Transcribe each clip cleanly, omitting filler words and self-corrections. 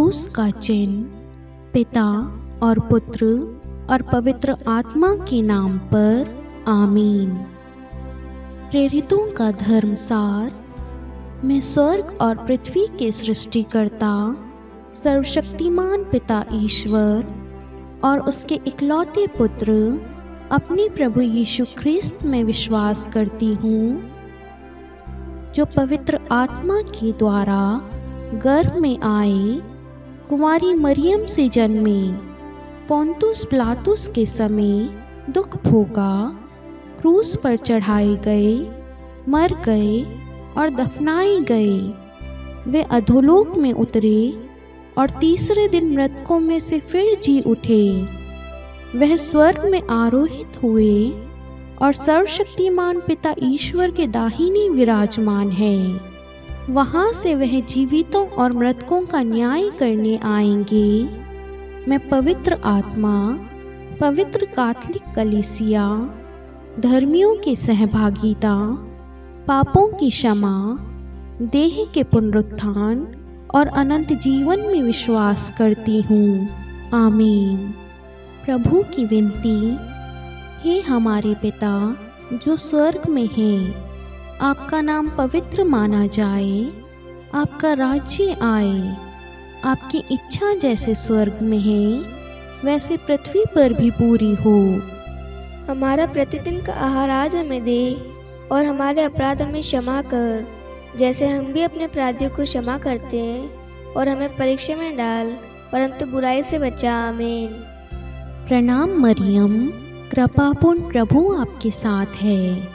क्रूस का चिन्ह। पिता और पुत्र और पवित्र आत्मा के नाम पर आमीन। प्रेरितों का धर्मसार। मैं स्वर्ग और पृथ्वी के सृष्टिकर्ता सर्वशक्तिमान पिता ईश्वर और उसके इकलौते पुत्र अपने प्रभु यीशु ख्रिस्त में विश्वास करती हूँ, जो पवित्र आत्मा के द्वारा गर्भ में आए, कुंवारी मरियम से जन्मे, पोंतुस पिलातुस के समय दुख भोगा, क्रूस पर चढ़ाए गए, मर गए और दफनाए गए। वे अधोलोक में उतरे और तीसरे दिन मृतकों में से फिर जी उठे। वह स्वर्ग में आरोहित हुए और सर्वशक्तिमान पिता ईश्वर के दाहिने विराजमान है। वहाँ से वह जीवितों और मृतकों का न्याय करने आएंगे। मैं पवित्र आत्मा, पवित्र कैथोलिक कलीसिया, धर्मियों की सहभागिता, पापों की क्षमा, देह के पुनरुत्थान और अनंत जीवन में विश्वास करती हूँ। आमीन। प्रभु की विनती। हे हमारे पिता जो स्वर्ग में है, आपका नाम पवित्र माना जाए, आपका राज्य आए, आपकी इच्छा जैसे स्वर्ग में है वैसे पृथ्वी पर भी पूरी हो। हमारा प्रतिदिन का आहार आज हमें दे और हमारे अपराध हमें क्षमा कर, जैसे हम भी अपने अपराधियों को क्षमा करते हैं, और हमें परीक्षा में डाल परंतु बुराई से बचा। आमीन। प्रणाम मरियम, कृपापूर्ण प्रभु आपके साथ है।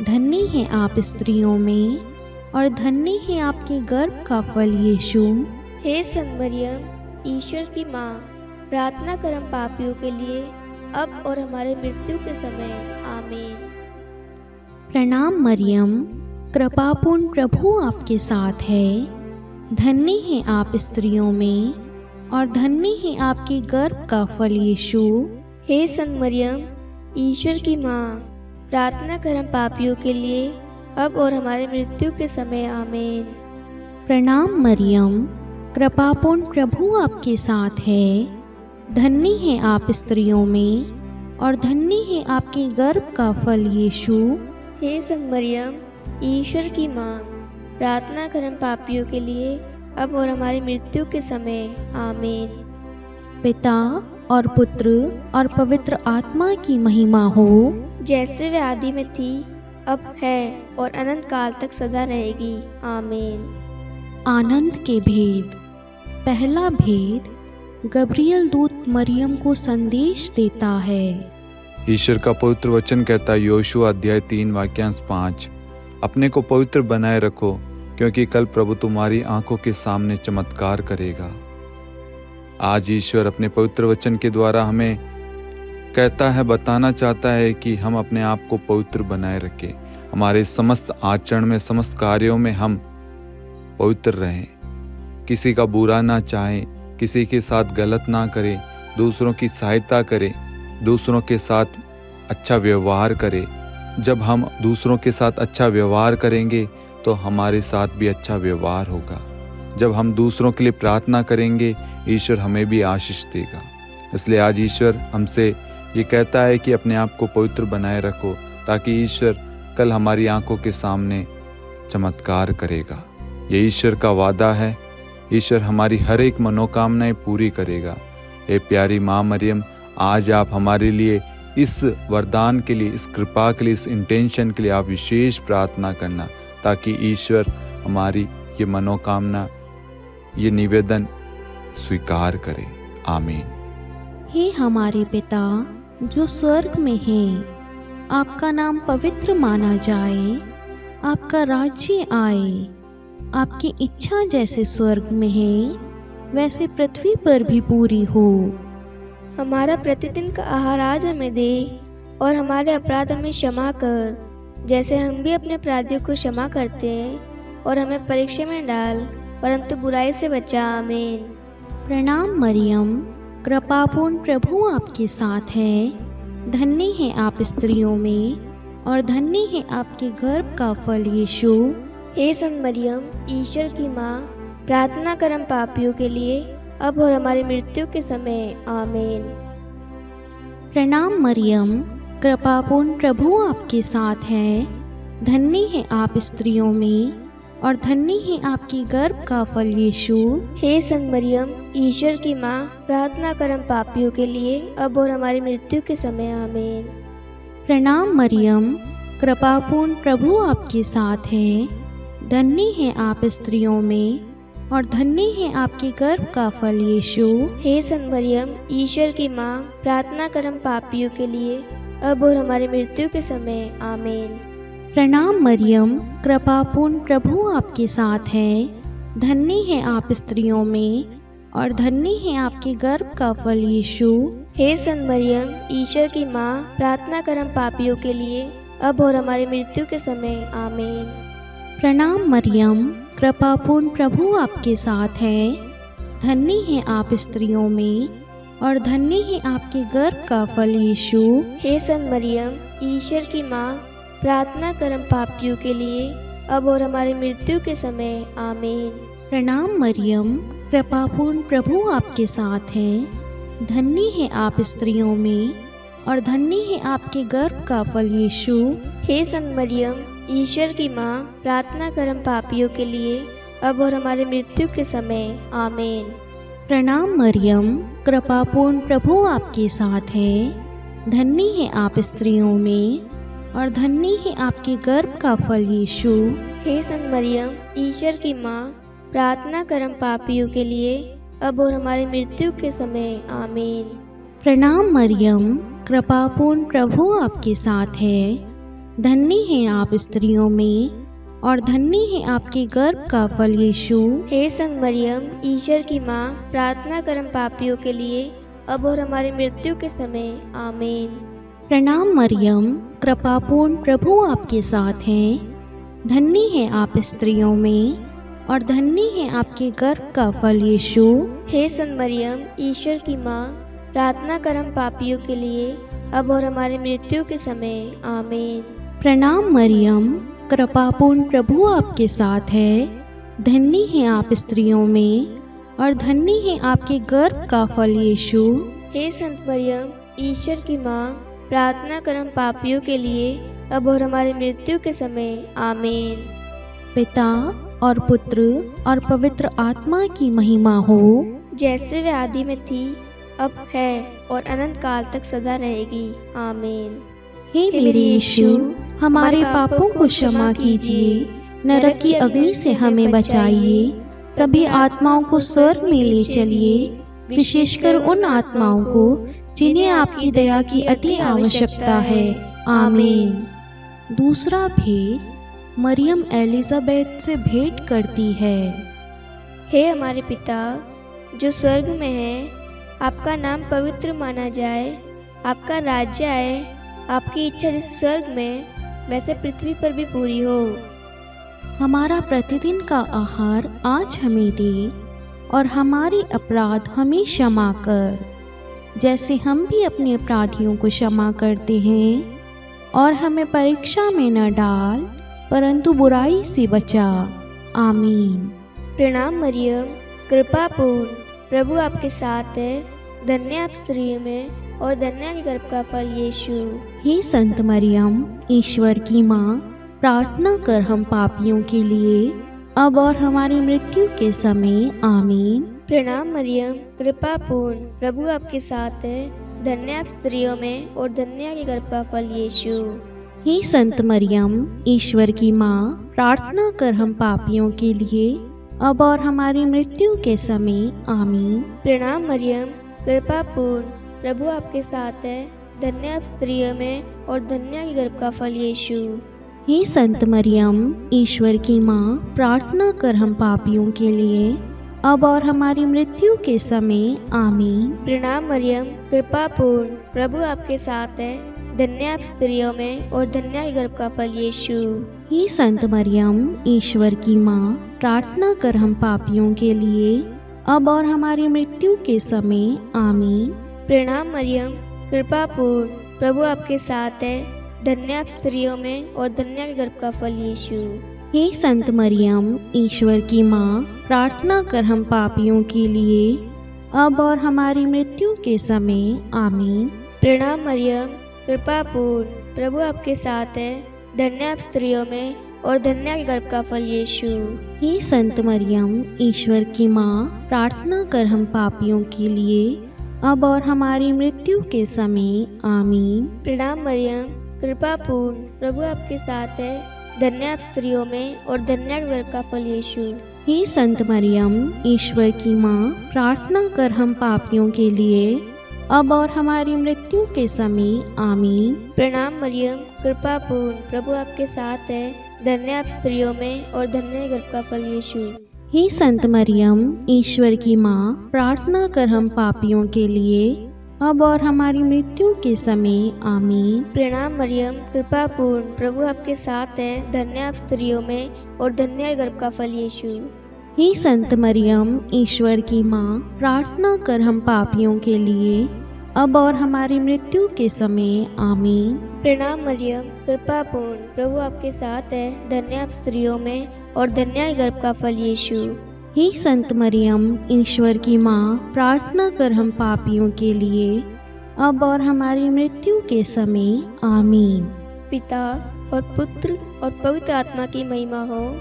धन्य है आप स्त्रियों में और धन्य है आपके गर्भ का फल यीशु। हे संत मरियम, ईश्वर की माँ, प्रार्थना कर हम पापियों के लिए अब और हमारे मृत्यु के समय। आमीन। प्रणाम मरियम, कृपापूर्ण प्रभु आपके साथ है। धन्य है आप स्त्रियों में और धन्य है आपके गर्भ का फल यीशु। हे संत मरियम, ईश्वर की माँ, प्रार्थना कर हम पापियों के लिए अब और हमारे मृत्यु के समय। आमीन। प्रणाम मरियम, कृपापूर्ण प्रभु आपके साथ है। धन्य है आप स्त्रियों में और धन्य है आपके गर्भ का फल यीशु। हे संत मरियम, ईश्वर की माँ, प्रार्थना कर हम पापियों के लिए अब और हमारी मृत्यु के समय। आमीन। पिता और पुत्र और पवित्र आत्मा की महिमा हो, जैसे वे आदि में थी, अब है और अनंत काल तक सदा रहेगी। आमीन। आनंद के भेद। पहला भेद, गब्रियल दूत मरियम को संदेश देता है। ईश्वर का पवित्र वचन कहता है, योशुआ अध्याय 3 वाक्यांश 5, अपने को पवित्र बनाए रखो क्योंकि कल प्रभु तुम्हारी आंखों के सामने चमत्कार करेगा। आज ईश्वर अपने पवित्र वचन के द्वारा हमें कहता है, बताना चाहता है कि हम अपने आप को पवित्र बनाए रखें। हमारे समस्त आचरण में, समस्त कार्यों में हम पवित्र रहें, किसी का बुरा ना चाहें, किसी के साथ गलत ना करें, दूसरों की सहायता करें, दूसरों के साथ अच्छा व्यवहार करें। जब हम दूसरों के साथ अच्छा व्यवहार करेंगे तो हमारे साथ भी अच्छा व्यवहार होगा। जब हम दूसरों के लिए प्रार्थना करेंगे, ईश्वर हमें भी आशीष देगा। इसलिए आज ईश्वर हमसे ये कहता है कि अपने आप को पवित्र बनाए रखो, ताकि ईश्वर कल हमारी आंखों के सामने चमत्कार करेगा। ये ईश्वर का वादा है। ईश्वर हमारी हर एक मनोकामनाएं पूरी करेगा। हे प्यारी माँ मरियम, आज आप हमारे लिए इस वरदान के लिए, इस कृपा के लिए, इस इंटेंशन के लिए आप विशेष प्रार्थना करना, ताकि ईश्वर हमारी ये मनोकामना, ये निवेदन स्वीकार करे। आमीन। हे हमारे पिता जो स्वर्ग में है, आपका नाम पवित्र माना जाए, आपका राज्य आए, आपकी इच्छा जैसे स्वर्ग में है वैसे पृथ्वी पर भी पूरी हो। हमारा प्रतिदिन का आहार आज हमें दे और हमारे अपराध हमें क्षमा कर, जैसे हम भी अपने अपराधियों को क्षमा करते हैं, और हमें परीक्षा में डाल परंतु बुराई से बचा। आमीन। प्रणाम मरियम, कृपापूर्ण प्रभु आपके साथ है। धन्य है आप स्त्रियों में और धन्य है आपके गर्भ का फल यीशु। हे संत मरियम, ईश्वर की माँ, प्रार्थना कर हम पापियों के लिए अब और हमारी मृत्यु के समय आमीन। प्रणाम मरियम, कृपापूर्ण प्रभु आपके साथ है। धन्य है आप स्त्रियों में और धन्य है आपकी गर्भ का फल यीशु। हे संत मरियम, ईश्वर की माँ, प्रार्थना कर हम पापियों के लिए, अब और हमारी मृत्यु के समय आमीन। प्रणाम मरियम, कृपापूर्ण प्रभु आपके साथ है। धन्य है आप स्त्रियों में और धन्य है आपके गर्भ का फल यीशु। हे संत मरियम, ईश्वर की माँ, प्रार्थना कर हम पापियों के लिए, अब और हमारी मृत्यु के समय आमीन। प्रणाम मरियम, कृपापूर्ण प्रभु आपके साथ है। धन्य है आप स्त्रियों में और धन्य है आपके गर्भ का फल यीशु। हे संत मरियम, ईश्वर की माँ, प्रार्थना कर हम पापियों के लिए, अब और हमारी मृत्यु के समय आमीन। प्रणाम मरियम, कृपापूर्ण प्रभु आपके साथ है। धन्य है आप स्त्रियों में और धन्य है आपके गर्भ का फल यीशु। हे संत मरियम, ईश्वर की माँ, प्रार्थना कर हम पापियों के लिए, अब और हमारी मृत्यु के समय आमीन। प्रणाम मरियम, कृपापूर्ण प्रभु आपके साथ है। धन्य है आप स्त्रियों में और धन्य है आपके गर्भ का फल यीशु। हे संत मरियम, ईश्वर की माँ, प्रार्थना कर हम पापियों के लिए, अब और हमारी मृत्यु के समय आमीन। प्रणाम मरियम, कृपापूर्ण प्रभु आपके साथ है। धन्य है आप स्त्रियों में और धन्य है आपके गर्भ का फल यीशु। हे संत मरियम, ईश्वर की माँ, प्रार्थना कर हम पापियों के लिए, अब और हमारी मृत्यु के समय आमीन। प्रणाम मरियम, कृपापूर्ण प्रभु आपके साथ है। धन्य है आप स्त्रियों में और धन्य है आपके गर्भ का फल यीशु। हे संत मरियम, ईश्वर की माँ, प्रार्थना कर हम पापियों के लिए, अब और हमारी मृत्यु के समय आमीन। प्रणाम मरियम, कृपापूर्ण प्रभु आपके साथ है। धन्य है आप स्त्रियों में और धन्य है आपके गर्भ का फल यीशु। हे संत मरियम, ईश्वर की माँ, प्रार्थना कर हम पापियों के लिए, अब और हमारी मृत्यु के समय आमीन। प्रणाम मरियम, कृपापूर्ण प्रभु आपके साथ है। धन्य है आप स्त्रियों में और धन्य है आपके गर्भ का फल यीशु। हे संत मरियम, ईश्वर की माँ, प्रार्थना कर हम पापियों के लिए, अब और हमारी मृत्यु के समय आमीन। पिता और पुत्र और पवित्र आत्मा की महिमा हो, जैसे वे आदि में थी, अब है और अनंत काल तक सदा रहेगी आमीन। हे मेरे यीशु, हमारे पापों को क्षमा कीजिए, नरक की अग्नि से हमें बचाइए, सभी आत्माओं को स्वर्ग में ले चलिए, विशेषकर उन आत्माओं को जिन्हें आपकी दया की अति आवश्यकता है आमीन। दूसरा भेद, मरियम एलिजाबेथ से भेंट करती है। हे हमारे पिता जो स्वर्ग में है, आपका नाम पवित्र माना जाए, आपका राज्य आए, आपकी इच्छा जैसे स्वर्ग में वैसे पृथ्वी पर भी पूरी हो। हमारा प्रतिदिन का आहार आज हमें दे और हमारे अपराध हमें क्षमा कर, जैसे हम भी अपने अपराधियों को क्षमा करते हैं, और हमें परीक्षा में न डाल परंतु बुराई से बचा आमीन। प्रणाम मरियम, कृपा पूर्ण, प्रभु आपके साथ है, धन्य आप स्त्रियों में और धन्य आपके गर्भ का फल यीशु। हे संत मरियम, ईश्वर की माँ, प्रार्थना कर हम पापियों के लिए, अब और हमारी मृत्यु के समय आमीन। प्रणाम मरियम, कृपा पूर्ण, प्रभु आपके साथ है, धन्य आप स्त्रियों में और धन्य आपके गर्भ का फल यीशु। हे संत मरियम, ईश्वर की माँ, प्रार्थना कर हम पापियों के लिए, अब और हमारी मृत्यु के समय आमीन। प्रणाम मरियम, कृपा पूर्ण, प्रभु आपके साथ है, धन्य आप स्त्रियों में और धन्य आपके गर्भ का फल यीशु। हे संत मरियम, ईश्वर की माँ, प्रार्थना कर हम पापियों के लिए, अब और हमारी मृत्यु के समय आमीन। प्रणाम मरियम, कृपा पूर्ण, प्रभु आपके साथ है, धन्य आप स्त्रियों में और धन्य आपके गर्भ का फल यीशु। हे संत मरियम, ईश्वर की माँ, प्रार्थना कर हम पापियों के लिए, अब और हमारी मृत्यु के समय आमीन। प्रणाम मरियम, कृपा पूर्ण, प्रभु आपके साथ है, धन्य आप स्त्रियों में और धन्य आपके गर्भ का फल यीशु। हे संत मरियम, ईश्वर की माँ, प्रार्थना कर हम पापियों के लिए, अब और हमारी मृत्यु के समय आमीन। प्रणाम मरियम, कृपा पूर्ण, प्रभु आपके साथ है। धन्य आप स्त्रियों में और धन्य आपके गर्भ का फल यीशु। हे संत मरियम, ईश्वर की माँ, प्रार्थना कर हम पापियों के लिए अब और हमारी मृत्यु के समय आमीन। प्रणाम मरियम, कृपा पूर्ण, प्रभु आपके साथ है। धन्य आप स्त्रियों में और धन्य आपके गर्भ का फल यीशु। हे संत मरियम, ईश्वर की माँ, प्रार्थना कर हम पापियों के लिए अब और हमारी मृत्यु के समय आमीन। प्रणाम मरियम, कृपा पूर्ण, प्रभु आपके साथ है। धन्य आप स्त्रियों में और धन्य गर्भ का फल यीशु। हे संत मरियम, ईश्वर की माँ, प्रार्थना कर हम पापियों के लिए अब और हमारी मृत्यु के समय आमीन। प्रणाम मरियम, कृपा पूर्ण, प्रभु आपके साथ है। धन्य आप स्त्रियों में और धन्य गर्भ का फल यीशु। हे संत मरियम, ईश्वर की माँ, प्रार्थना कर हम पापियों के लिए अब और हमारी मृत्यु के समय आमीन। प्रणाम मरियम, कृपा पूर्ण, प्रभु आपके साथ है। धन्य आप स्त्रियों में और धन्य गर्भ का फल यीशु। हे संत मरियम, ईश्वर की माँ, प्रार्थना कर हम पापियों के लिए अब और हमारी मृत्यु के समय आमीन। पिता और पुत्र और पवित्र आत्मा की महिमा हो,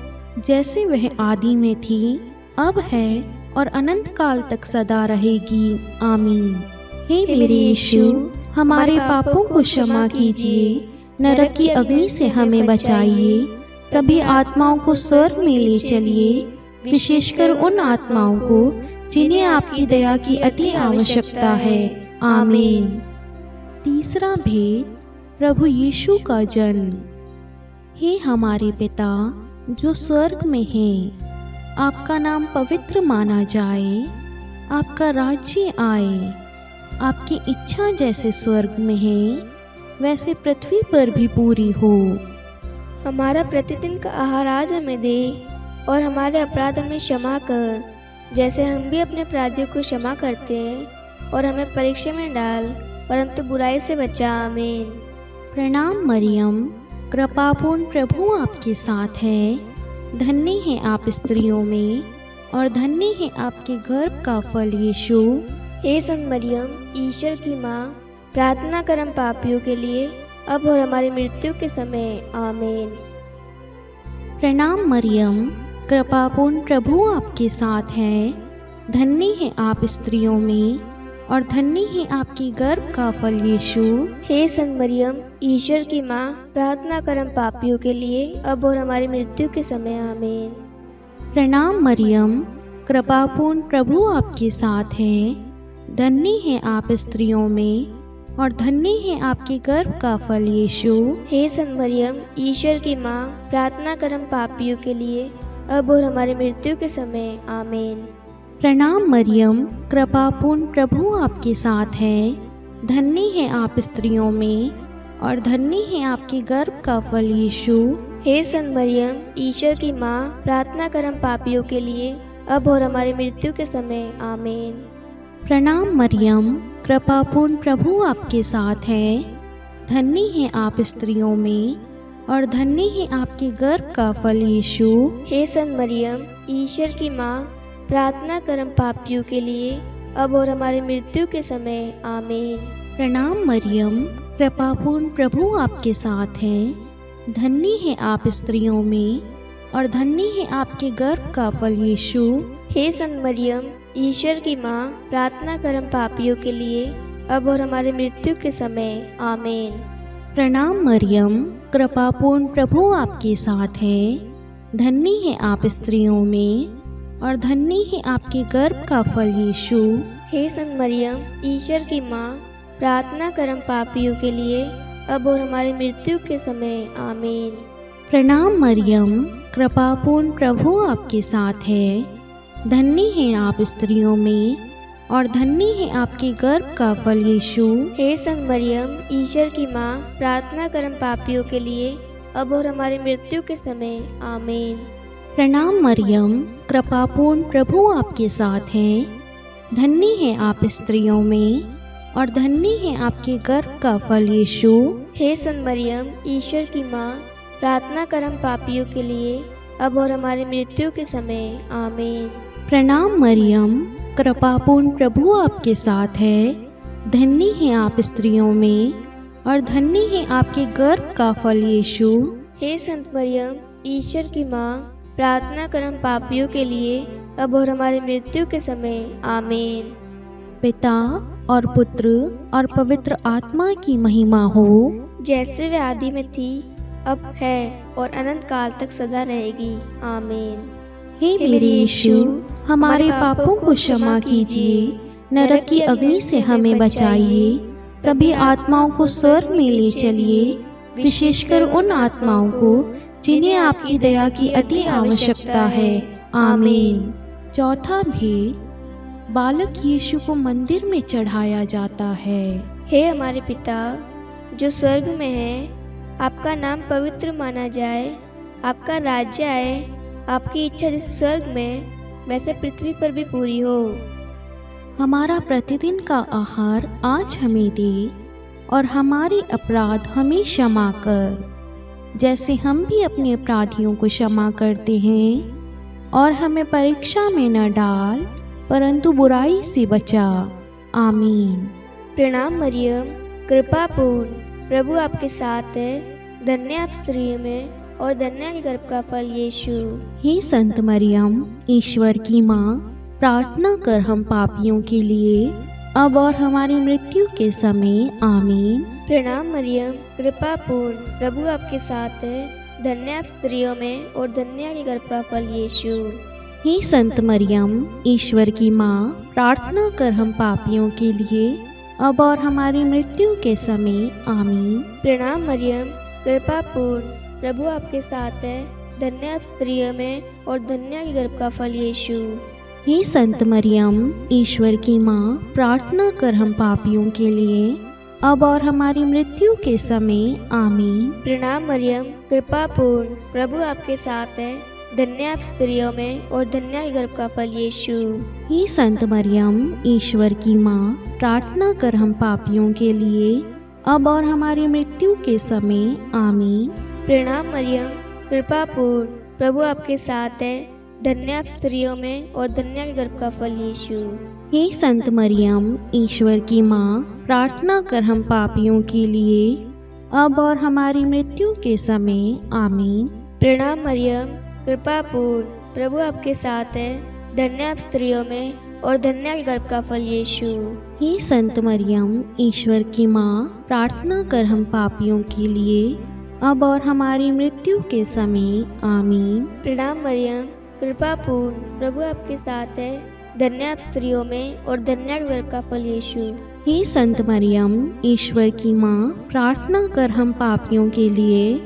जैसे वह आदि में थी, अब है और अनंत काल तक सदा रहेगी। आमीन। हे मेरे यीशु, हमारे पापों को क्षमा कीजिए, नरक की अग्नि से हमें बचाइए, सभी आत्माओं को स्वर्ग में ले चलिए, विशेषकर उन आत्माओं को जिन्हें आपकी दया की अति आवश्यकता है। आमीन। तीसरा भेद, प्रभु यीशु का जन्म। हे हमारे पिता जो स्वर्ग में है, आपका नाम पवित्र माना जाए, आपका राज्य आए, आपकी इच्छा जैसे स्वर्ग में है वैसे पृथ्वी पर भी पूरी हो। हमारा प्रतिदिन का आहार आज हमें दे और हमारे अपराध हमें क्षमा कर, जैसे हम भी अपने अपराधियों को क्षमा करते हैं, और हमें परीक्षा में डाल परंतु बुराई से बचा। आमीन। प्रणाम मरियम, कृपापूर्ण, प्रभु आपके साथ है। धन्य है आप स्त्रियों में और धन्य है आपके गर्भ का फल यीशु। हे संत मरियम, ईश्वर की माँ, प्रार्थना कर हम पापियों के लिए अब और हमारी मृत्यु के समय। आमीन। प्रणाम मरियम, कृपापूर्ण, प्रभु आपके साथ है। धन्य है आप स्त्रियों में और धन्य है आपकी गर्भ का फल यीशु। हे संत मरियम, ईश्वर की माँ, प्रार्थना कर हम पापियों के लिए अब और हमारी मृत्यु के समय। आमीन। प्रणाम मरियम, कृपापूर्ण, प्रभु आपके साथ है। धन्य है आप स्त्रियों में और धन्य है आपके गर्भ का फल यीशु। हे संत मरियम, ईश्वर की माँ, प्रार्थना कर हम पापियों के लिए अब और हमारी मृत्यु के समय। आमीन। प्रणाम मरियम, कृपापूर्ण, प्रभु आपके साथ है। धन्य है आप स्त्रियों में और धन्य है आपके गर्भ का फल यीशु। हे संत मरियम, ईश्वर की माँ, प्रार्थना कर हम पापियों के लिए अब और हमारी मृत्यु के समय। आमीन। प्रणाम मरियम, कृपापूर्ण, प्रभु आपके साथ है। धन्य है आप स्त्रियों में और धन्य है आपके गर्भ का फल यीशु। हे संत मरियम, ईश्वर की माँ, प्रार्थना कर हम पापियों के लिए अब और हमारी मृत्यु के समय। आमीन। प्रणाम मरियम, कृपापूर्ण, प्रभु आपके साथ है। धन्य है आप स्त्रियों में और धन्य है आपके गर्भ का फल यीशु। हे संत मरियम, ईश्वर की माँ, प्रार्थना कर हम पापियों के लिए अब और हमारी मृत्यु के समय। आमीन। प्रणाम मरियम, कृपापूर्ण, प्रभु आपके साथ है। धन्य है आप स्त्रियों में और धन्य है आपके गर्भ का फल यीशु। हे संत मरियम, ईश्वर की माँ, प्रार्थना कर हम पापियों के लिए अब और हमारी मृत्यु के समय। आमीन। प्रणाम मरियम, कृपापूर्ण, प्रभु आपके साथ है। धन्य है आप स्त्रियों में और धन्य है आपके गर्भ का फल यीशु। हे संत मरियम, ईश्वर की माँ, प्रार्थना कर हम पापियों के लिए अब और हमारी मृत्यु के समय। आमीन। प्रणाम मरियम, कृपापूर्ण, प्रभु आपके साथ है। धन्य है आप स्त्रियों में और धन्य है आपके गर्भ का फल यीशु। हे संत मरियम, ईश्वर की माँ, प्रार्थना कर हम पापियों के लिए अब और हमारी मृत्यु के समय। आमीन। प्रणाम मरियम, कृपापूर्ण प्रभु आपके साथ है। धन्य हैं आप स्त्रियों में और धन्य है आपके गर्भ का फल यीशु। हे संत मरियम, ईश्वर की माँ, प्रार्थना कर हम पापियों के लिए अब और हमारी मृत्यु के समय, आमीन। पिता और पुत्र और पवित्र आत्मा की महिमा हो, जैसे वे आदि में थी, अब है और अनंत काल तक सदा रहेगी, आमीन। हे मेरे यीशु, हमारे पापों को क्षमा कीजिए, नरक की अग्नि से हमें बचाइए, सभी आत्माओं को स्वर्ग में ले चलिए, विशेषकर उन आत्माओं को जिन्हें आपकी दया की अति आवश्यकता है, आमीन। चौथा भेद, बालक यीशु को मंदिर में चढ़ाया जाता है। हे हमारे पिता जो स्वर्ग में है, आपका नाम पवित्र माना जाए, आपका राज्य आए, आपकी इच्छा जैसे स्वर्ग में वैसे पृथ्वी पर भी पूरी हो। हमारा प्रतिदिन का आहार आज हमें दे और हमारे अपराध हमें क्षमा कर, जैसे हम भी अपने अपराधियों को क्षमा करते हैं, और हमें परीक्षा में न डाल परंतु बुराई से बचा, आमीन। प्रणाम मरियम, कृपा पूर्ण, प्रभु आपके साथ है, धन्य आप स्त्रियों में और धन्य के गर्भ का फल यीशु। हे संत मरियम, ईश्वर की माँ, प्रार्थना कर हम पापियों के लिए अब और हमारी मृत्यु के समय, आमीन। प्रणाम मरियम, कृपा पूर्ण, प्रभु आपके साथ है, धन्य आप स्त्रियों में और धन्य के गर्भ का फल यीशु। हे संत मरियम, ईश्वर की माँ, प्रार्थना कर हम पापियों के लिए अब और हमारी मृत्यु के समय, आमीन। प्रणाम मरियम, कृपा पूर्ण, प्रभु आपके साथ है, धन्य आप स्त्रियों में और धन्य के गर्भ का फल यीशु। हे संत मरियम, ईश्वर की माँ, प्रार्थना कर हम पापियों के लिए अब और हमारी मृत्यु के समय, आमीन। प्रणाम मरियम, कृपा पूर्ण, प्रभु आपके साथ है, धन्य आप स्त्रियों में और धन्य के गर्भ का फल यीशु। हे संत मरियम, ईश्वर की माँ, प्रार्थना कर हम पापियों के लिए अब और हमारी मृत्यु के समय, आमीन। प्रणाम मरियम, कृपा पूर्ण, प्रभु आपके साथ है, धन्य आप स्त्रियों में और धन्य के गर्भ का फल यीशु। हे संत मरियम, ईश्वर की माँ, प्रार्थना कर हम पापियों के लिए अब और हमारी मृत्यु के समय, आमीन। प्रणाम मरियम, कृपा पूर्ण, प्रभु आपके साथ है, धन्य आप स्त्रियों में और धन्य के गर्भ का फल यीशु। हे संत मरियम, ईश्वर की माँ, प्रार्थना कर हम पापियों के लिए अब और हमारी मृत्यु के समय, आमीन। प्रणाम मरियम, कृपा पूर्ण, प्रभु आपके साथ है, धन्य आप स्त्रियों में और धन्य के गर्भ का फल यीशु। हे संत मरियम, ईश्वर की माँ, प्रार्थना कर हम पापियों के लिए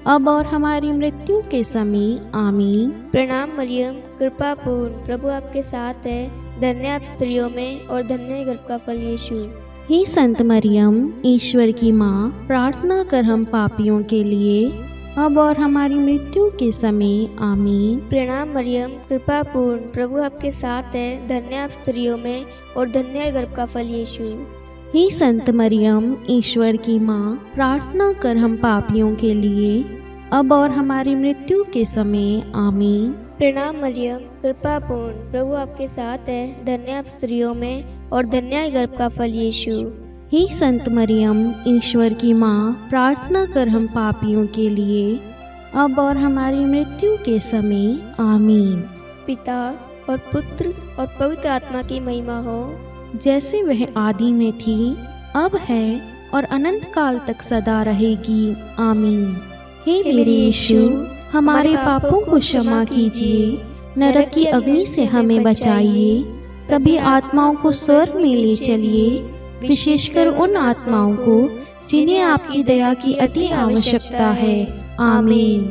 अब और हमारी मृत्यु के समय, आमीन। प्रणाम मरियम, कृपा पूर्ण, प्रभु आपके साथ है, धन्य आप स्त्रियों में और धन्य के गर्भ का फल यीशु। हे संत मरियम, ईश्वर की माँ, प्रार्थना कर हम पापियों के लिए अब और हमारी मृत्यु के समय, आमीन। प्रणाम मरियम, कृपा पूर्ण, प्रभु आपके साथ है, धन्य आप स्त्रियों में और धन्य के गर्भ का फल यीशु। हे संत मरियम, ईश्वर की माँ, प्रार्थना कर हम पापियों के लिए अब और हमारी मृत्यु के समय, आमीन। प्रणाम मरियम, कृपा पूर्ण, प्रभु आपके साथ है, धन्य आप स्त्रियों में और धन्य के गर्भ का फल यीशु। हे संत मरियम, ईश्वर की माँ, प्रार्थना कर हम पापियों के लिए अब और हमारी मृत्यु के समय, आमीन। पिता और पुत्र और पवित्र आत्मा की महिमा हो, जैसे वह आदि में थी, अब है और अनंत काल तक सदा रहेगी, आमीन। हे मेरे यीशु, हमारे पापों को क्षमा कीजिए, नरक की अग्नि से हमें बचाइए, सभी आत्माओं को स्वर्ग में ले चलिए, विशेषकर उन आत्माओं को जिन्हें आपकी दया की अति आवश्यकता है, आमीन।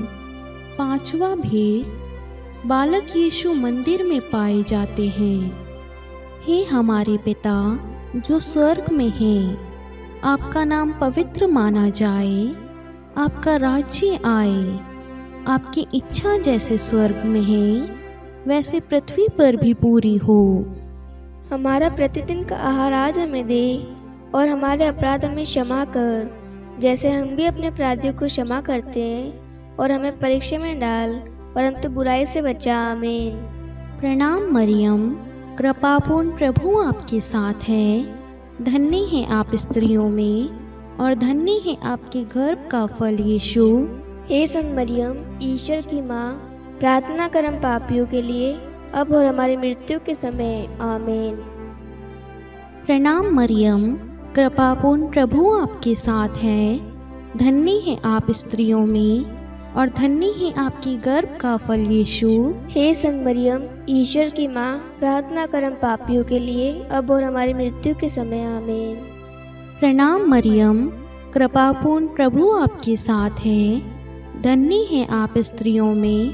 पांचवा भेद, बालक यीशु मंदिर में पाए जाते हैं। हे हमारे पिता जो स्वर्ग में हैं, आपका नाम पवित्र माना जाए, आपका राज्य आए, आपकी इच्छा जैसे स्वर्ग में है वैसे पृथ्वी पर भी पूरी हो। हमारा प्रतिदिन का आहार आज हमें दे और हमारे अपराध हमें क्षमा कर, जैसे हम भी अपने अपराधियों को क्षमा करते हैं, और हमें परीक्षा में डाल परंतु बुराई से बचा, आमीन। प्रणाम मरियम, कृपापूर्ण प्रभु आपके साथ है। धन्य है आप स्त्रियों में और धन्य है आपके गर्भ का फल यीशु। हे संत मरियम, ईश्वर की माँ, प्रार्थना कर हम पापियों के लिए, अब और हमारी मृत्यु के समय। आमीन। प्रणाम मरियम, कृपापूर्ण प्रभु आपके साथ है। धन्य है आप स्त्रियों में और धन्य है आपकी गर्भ का फल यीशु। हे संत मरियम, ईश्वर की माँ, प्रार्थना कर हम पापियों के लिए, अब और हमारी मृत्यु के समय। आमीन। प्रणाम मरियम, कृपापूर्ण प्रभु आपके साथ है। धन्य है आप स्त्रियों में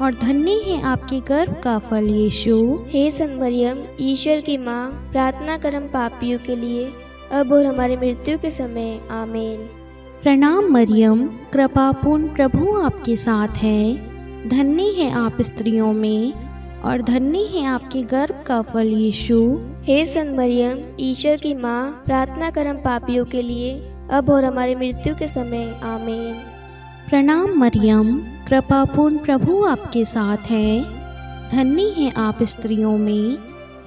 और धन्य है आपके गर्भ का फल यीशु। हे संत मरियम, ईश्वर की माँ, प्रार्थना कर हम पापियों के लिए, अब और हमारी मृत्यु के समय। आमीन। प्रणाम मरियम, कृपापूर्ण प्रभु आपके साथ है। धन्य है आप स्त्रियों में और धन्य है आपके गर्भ का फल यीशु। हे संत मरियम, ईश्वर की माँ, प्रार्थना कर हम पापियों के लिए, अब और हमारी मृत्यु के समय। आमीन। प्रणाम मरियम, कृपापूर्ण प्रभु आपके साथ है। धन्य है आप स्त्रियों में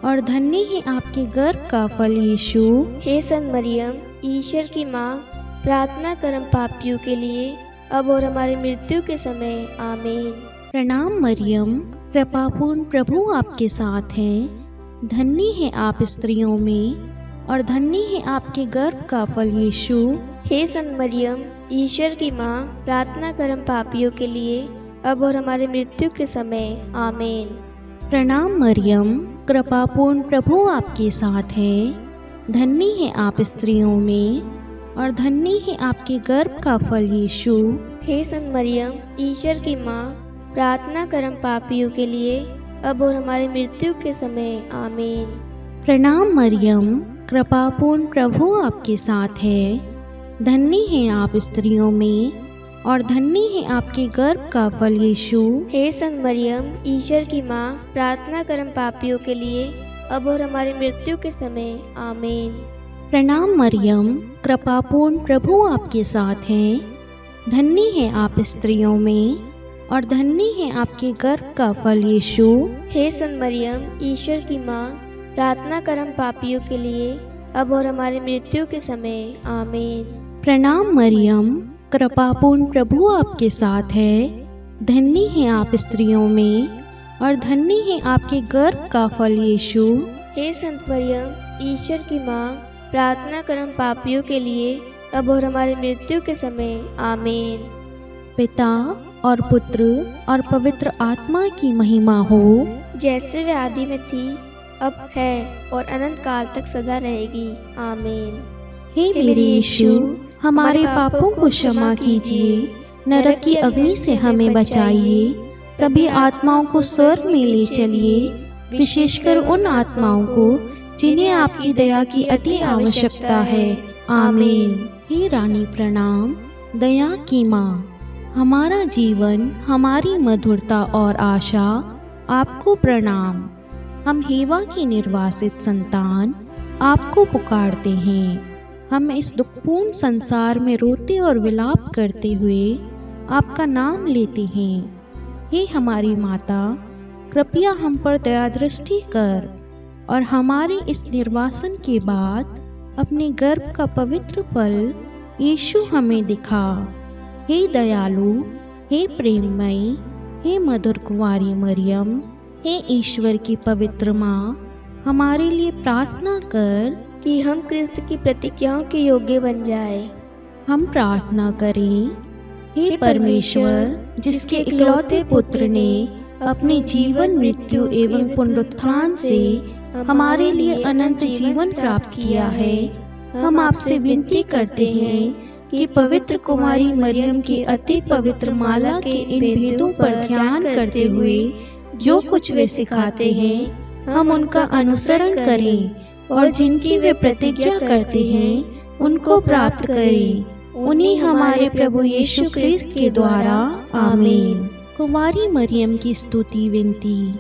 और धन्य है आपके गर्भ का फल यीशु। हे संत मरियम, ईश्वर की माँ, प्रार्थना कर हम पापियों के लिए, अब और हमारी मृत्यु के समय। आमीन। प्रणाम मरियम, कृपापूर्ण प्रभु आपके साथ है। धन्य है आप स्त्रियों में और धन्य है आपके गर्भ का फल यीशु। हे संत मरियम, ईश्वर की माँ, प्रार्थना कर हम पापियों के लिए, अब और हमारी मृत्यु के समय। आमीन। प्रणाम मरियम, कृपापूर्ण प्रभु आपके साथ है। धन्य है आप स्त्रियों में और धन्य है आपके गर्भ का फल यीशु। हे संत मरियम, ईश्वर की माँ, प्रार्थना कर हम पापियों के लिए, अब और हमारी मृत्यु के समय। आमीन। प्रणाम मरियम, कृपापूर्ण प्रभु आपके साथ है। धन्य है आप स्त्रियों में और धन्य है आपके गर्भ का फल यीशु। हे संत मरियम, ईश्वर की माँ, प्रार्थना कर हम पापियों के लिए, अब और हमारी मृत्यु के समय। आमीन। प्रणाम मरियम, कृपापूर्ण प्रभु आपके साथ है। धन्य है आप स्त्रियों में और धन्य है आपके गर्भ का फल यीशु। हे संत मरियम, ईश्वर की माँ, प्रार्थना कर हम पापियों के लिए, अब और हमारी मृत्यु के समय। आमीन। प्रणाम मरियम, कृपापूर्ण प्रभु आपके साथ है। धन्य है आप स्त्रियों में और धन्य है आपके गर्भ का फल यीशु। हे संत मरियम, ईश्वर की माँ, प्रार्थना कर हम पापियों के लिए, अब और हमारी मृत्यु के समय। आमीन। पिता और पुत्र और पवित्र आत्मा की महिमा हो, जैसे वे आदि में थी, अब है और अनंत काल तक सदा रहेगी। आमीन। हे मेरे यीशु, हमारे पापों को क्षमा कीजिए, नरक की अग्नि से हमें बचाइए, सभी आत्माओं को स्वर्ग में ले चलिए, विशेषकर उन आत्माओं को जिन्हें आपकी दया की अति आवश्यकता है। आमीन। हे रानी प्रणाम, दया की माँ, हमारा जीवन, हमारी मधुरता और आशा, आपको प्रणाम। हम हेवा की निर्वासित संतान आपको पुकारते हैं। हम इस दुखपूर्ण संसार में रोते और विलाप करते हुए आपका नाम लेते हैं। हे हमारी माता, कृपया हम पर दया दृष्टि कर और हमारे इस निर्वासन के बाद अपने गर्भ का पवित्र फल यीशु हमें दिखा। हे दयालु, हे प्रेममयी, हे मधुर कुंवारी मरियम, हे ईश्वर की पवित्र माँ, हमारे लिए प्रार्थना कर कि हम क्रिस्त की प्रतिज्ञाओं के योग्य बन जाए। हम प्रार्थना करें। हे परमेश्वर, जिसके इकलौते पुत्र ने अपने जीवन, मृत्यु एवं पुनरुत्थान से हमारे लिए अनंत जीवन प्राप्त किया है, हम आपसे विनती करते हैं कि पवित्र कुमारी मरियम की अति पवित्र माला के इन भेदों पर ध्यान करते हुए जो कुछ वे सिखाते हैं, हम उनका अनुसरण करें और जिनकी वे प्रतिज्ञा करते हैं उनको प्राप्त करें। उन्हीं हमारे प्रभु यीशु क्रिस्त के द्वारा। आमीन। कुमारी मरियम की स्तुति विनती।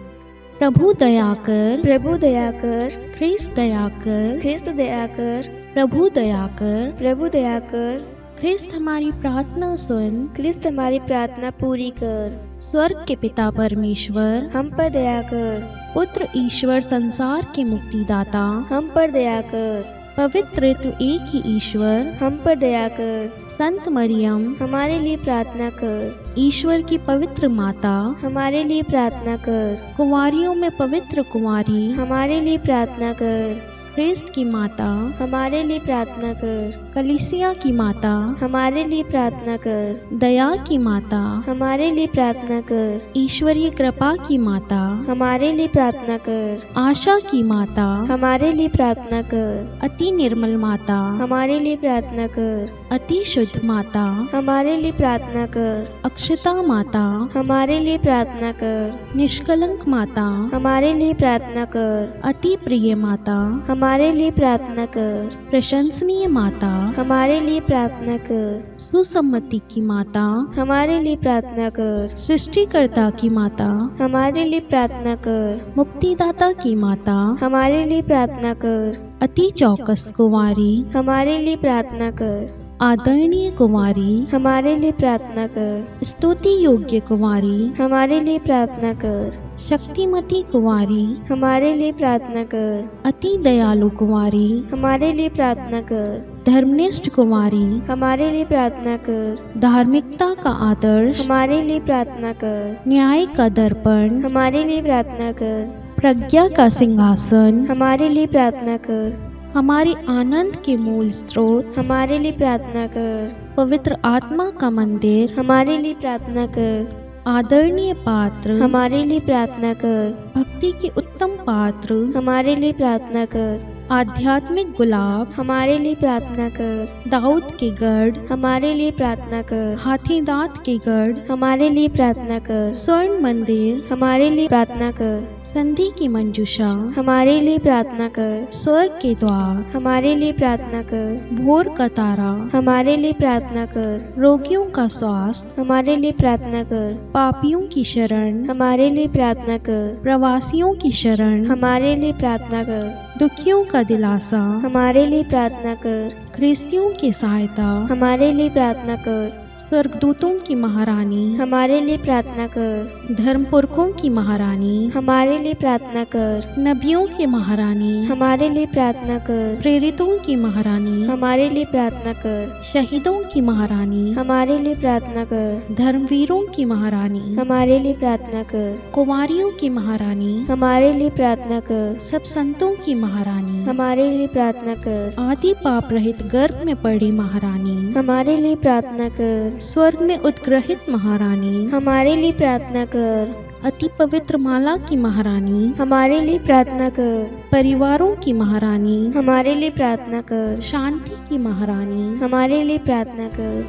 प्रभु दया कर, प्रभु दया कर, ख्रिस्त दया कर, ख्रिस्त दया कर, प्रभु दया कर, प्रभु दया कर। ख्रिस्त हमारी प्रार्थना सुन। ख्रिस्त हमारी प्रार्थना पूरी कर। स्वर्ग के पिता परमेश्वर, हम पर दया कर। पुत्र ईश्वर संसार के मुक्तिदाता, हम पर दया कर। पवित्र त्रित्व एक ही ईश्वर, हम पर दया कर। संत मरियम, हमारे लिए प्रार्थना कर। ईश्वर की पवित्र माता, हमारे लिए प्रार्थना कर। कुंवारियों में पवित्र कुंवारी, हमारे लिए प्रार्थना कर। ख्रिस्त की माता, हमारे लिए प्रार्थना कर। कलीसिया की माता, हमारे लिए प्रार्थना कर। दया की माता, हमारे लिए प्रार्थना कर। ईश्वरीय कृपा की माता, हमारे लिए प्रार्थना कर। आशा की माता, हमारे लिए प्रार्थना कर। अति निर्मल माता, हमारे लिए प्रार्थना कर। अति शुद्ध माता, हमारे लिए प्रार्थना कर। अक्षता माता, हमारे लिए प्रार्थना कर। निष्कलंक माता, हमारे लिए प्रार्थना कर। अति प्रिय माता, हमारे लिए प्रार्थना कर। प्रशंसनीय माता, हमारे लिए प्रार्थना कर। सुसम्मति की माता, हमारे लिए प्रार्थना कर। सृष्टिकर्ता की माता, हमारे लिए प्रार्थना कर। मुक्तिदाता की माता, हमारे लिए प्रार्थना कर। अति चौकस कुंवारी, हमारे लिए प्रार्थना कर। आदरणीय कुंवारी, हमारे लिए प्रार्थना कर। स्तुति योग्य कुंवारी, हमारे लिए प्रार्थना कर। शक्तिमती कुंवारी, हमारे लिए प्रार्थना कर। अति दयालु कुंवारी, हमारे लिए प्रार्थना कर। धर्मनिष्ठ कुंवारी, हमारे लिए प्रार्थना कर। धार्मिकता का आदर्श, हमारे लिए प्रार्थना कर। न्याय का दर्पण, हमारे लिए प्रार्थना कर। प्रज्ञा का सिंहासन, हमारे लिए प्रार्थना कर। हमारे आनंद के मूल स्रोत, हमारे लिए प्रार्थना कर। पवित्र आत्मा का मंदिर, हमारे लिए प्रार्थना कर। आदरणीय पात्र, हमारे लिए प्रार्थना कर। भक्ति के उत्तम पात्र, हमारे लिए प्रार्थना कर। आध्यात्मिक गुलाब, हमारे लिए प्रार्थना कर। दाऊद के गढ़, हमारे लिए प्रार्थना कर। हाथी दांत के गढ़, हमारे लिए प्रार्थना कर। स्वर्ण मंदिर, हमारे लिए प्रार्थना कर। संधि की मंजूषा, हमारे लिए प्रार्थना कर। स्वर्ग के द्वार, हमारे लिए प्रार्थना कर। भोर का तारा, हमारे लिए प्रार्थना कर। रोगियों का स्वास्थ्य, हमारे लिए प्रार्थना कर। पापियों की शरण, हमारे लिए प्रार्थना कर। प्रवासियों की शरण, हमारे लिए प्रार्थना कर। दुखियों का दिलासा, हमारे लिए प्रार्थना कर। ख्रिस्तियों की सहायता, हमारे लिए प्रार्थना कर। स्वर्गदूतों की महारानी, हमारे लिए प्रार्थना कर। धर्मपुरखों की महारानी, हमारे लिए प्रार्थना कर। नबियों की महारानी, हमारे लिए प्रार्थना कर। प्रेरितों की महारानी, हमारे लिए प्रार्थना कर। शहीदों की महारानी, हमारे लिए प्रार्थना कर। धर्मवीरों की महारानी, हमारे लिए प्रार्थना कर। कुंवारियों की महारानी, हमारे लिए प्रार्थना कर। सब संतों की महारानी, हमारे लिए प्रार्थना कर। आदि पाप रहित गर्भ में पड़ी महारानी, हमारे लिए प्रार्थना कर। स्वर्ग में उद्ग्रहित महारानी, हमारे लिए प्रार्थना कर। अति पवित्र माला की महारानी, हमारे लिए प्रार्थना कर। परिवारों की महारानी, हमारे लिए प्रार्थना कर। शांति की महारानी, हमारे लिए प्रार्थना कर।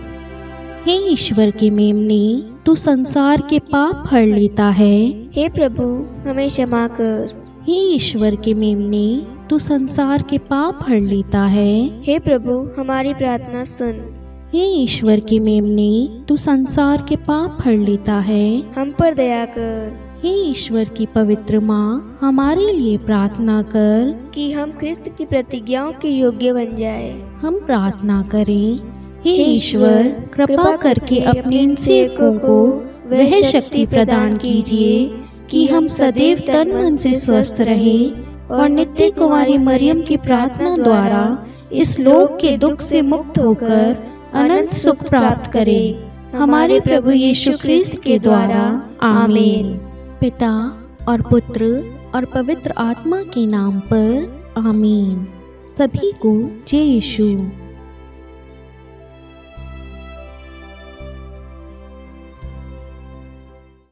हे ईश्वर के मेमने, तू संसार के पाप हर लेता है। हे प्रभु, हमें क्षमा कर। हे ईश्वर के मेमने, तू संसार के पाप हर लेता है। हे प्रभु, हमारी प्रार्थना सुन। हे ईश्वर के मेमने, तू संसार के पाप हर लेता है। हम पर दया कर। हे ईश्वर की पवित्र माँ, हमारे लिए प्रार्थना कर कि हम ख्रिस्त की प्रतिज्ञाओं के योग्य बन जाए। हम प्रार्थना करें। हे ईश्वर, कृपा करके अपने इन सेवकों को वह शक्ति प्रदान कीजिए कि हम सदैव तन मन से स्वस्थ रहें और नित्य कुंवारी मरियम की प्रार्थना द्वारा इस लोक के दुख से मुक्त होकर अनंत सुख प्राप्त करें। हमारे प्रभु यीशु ख्रिस्त के द्वारा, आमीन। पिता और पुत्र और पवित्र आत्मा के नाम पर, आमीन। सभी को जय यीशु।